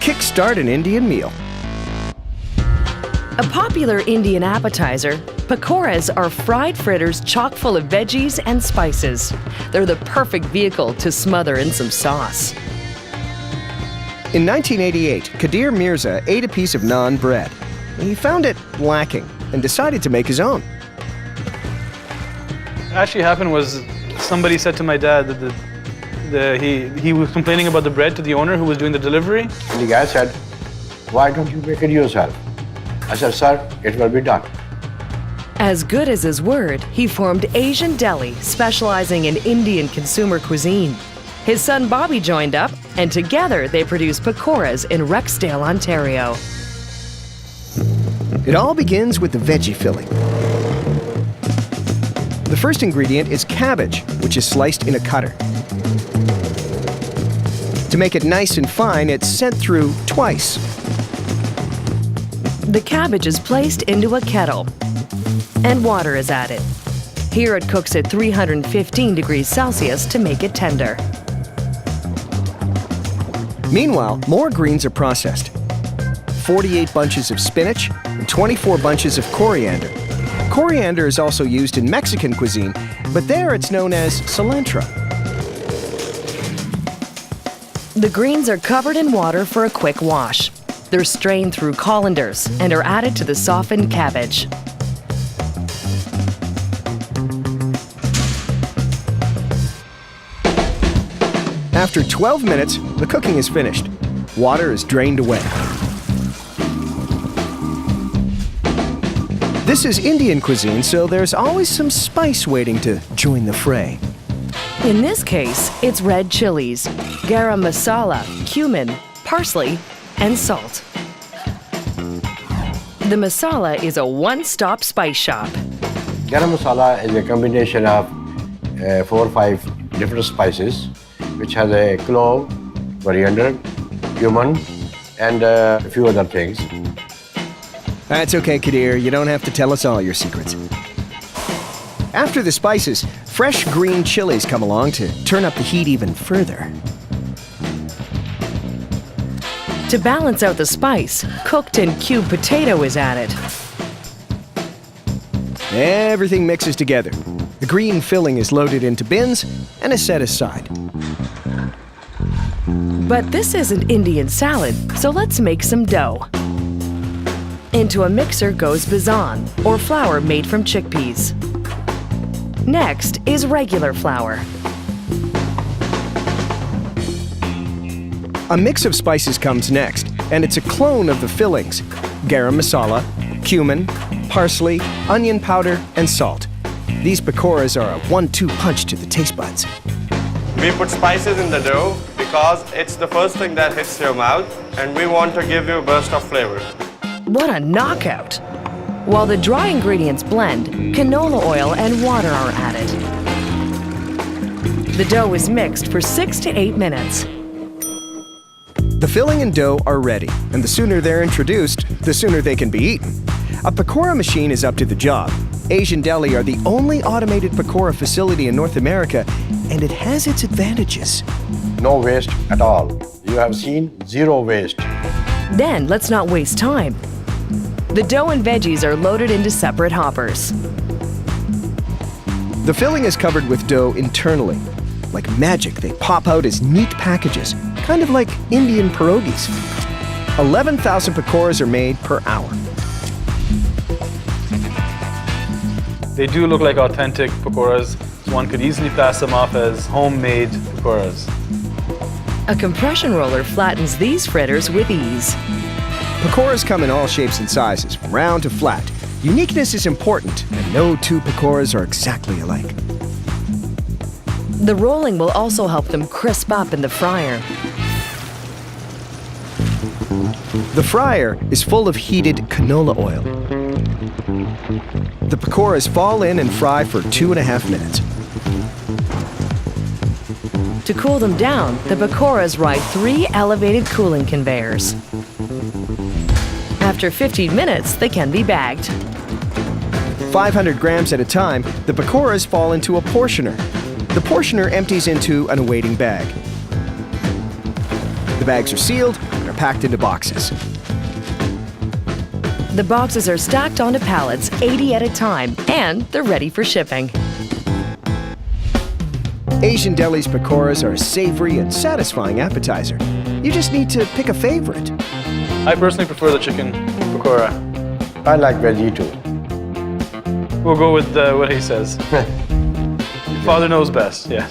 kickstart an Indian meal. A popular Indian appetizer, pakoras are fried fritters chock full of veggies and spices. They're the perfect vehicle to smother in some sauce. In 1988, Kadir Mirza ate a piece of naan bread. He found it lacking and decided to make his own. What actually happened was somebody said to my dad that he was complaining about the bread to the owner who was doing the delivery. And the guy said, "Why don't you make it yourself?" I said, "Sir, it will be done." As good as his word, he formed Asian Deli, specializing in Indian consumer cuisine. His son Bobby joined up, and together they produced pakoras in Rexdale, Ontario. It all begins with the veggie filling. The first ingredient is cabbage, which is sliced in a cutter. To make it nice and fine, it's sent through twice. The cabbage is placed into a kettle, and water is added. Here it cooks at 315 degrees Celsius to make it tender. Meanwhile, more greens are processed. 48 bunches of spinach and 24 bunches of coriander. Coriander is also used in Mexican cuisine, but there it's known as cilantro. The greens are covered in water for a quick wash. They're strained through colanders and are added to the softened cabbage. After 12 minutes, the cooking is finished. Water is drained away. This is Indian cuisine, so there's always some spice waiting to join the fray. In this case, it's red chilies, garam masala, cumin, parsley, and salt. The masala is a one-stop spice shop. Garam masala is a combination of 4 or 5 different spices, which has a clove, coriander, cumin, and a few other things. That's okay, Kadir. You don't have to tell us all your secrets. After the spices, fresh green chilies come along to turn up the heat even further. To balance out the spice, cooked and cubed potato is added. Everything mixes together. The green filling is loaded into bins and is set aside. But this isn't Indian salad, so let's make some dough. Into a mixer goes bazan, or flour made from chickpeas. Next is regular flour. A mix of spices comes next, and it's a clone of the fillings: garam masala, cumin, parsley, onion powder, and salt. These pakoras are a 1-2 punch to the taste buds. We put spices in the dough because it's the first thing that hits your mouth, and we want to give you a burst of flavor. What a knockout! While the dry ingredients blend, canola oil and water are added. The dough is mixed for 6 to 8 minutes. The filling and dough are ready, and the sooner they're introduced, the sooner they can be eaten. A pakora machine is up to the job. Asian Deli are the only automated pakora facility in North America, and it has its advantages. No waste at all. You have seen zero waste. Then let's not waste time. The dough and veggies are loaded into separate hoppers. The filling is covered with dough internally. Like magic, they pop out as neat packages, kind of like Indian pierogies. 11,000 pakoras are made per hour. They do look like authentic pakoras. One could easily pass them off as homemade pakoras. A compression roller flattens these fritters with ease. Pakoras come in all shapes and sizes, from round to flat. Uniqueness is important, and no two pakoras are exactly alike. The rolling will also help them crisp up in the fryer. The fryer is full of heated canola oil. The pakoras fall in and fry for 2.5 minutes. To cool them down, the pakoras ride 3 elevated cooling conveyors. After 15 minutes, they can be bagged. 500 grams at a time, the pakoras fall into a portioner. The portioner empties into an awaiting bag. The bags are sealed and are they're packed into boxes. The boxes are stacked onto pallets, 80 at a time, and they're ready for shipping. Asian Deli's pakoras are a savory and satisfying appetizer. You just need to pick a favorite. I personally prefer the chicken pakora. I like veggie too. We'll go with what he says. Father knows best, yes.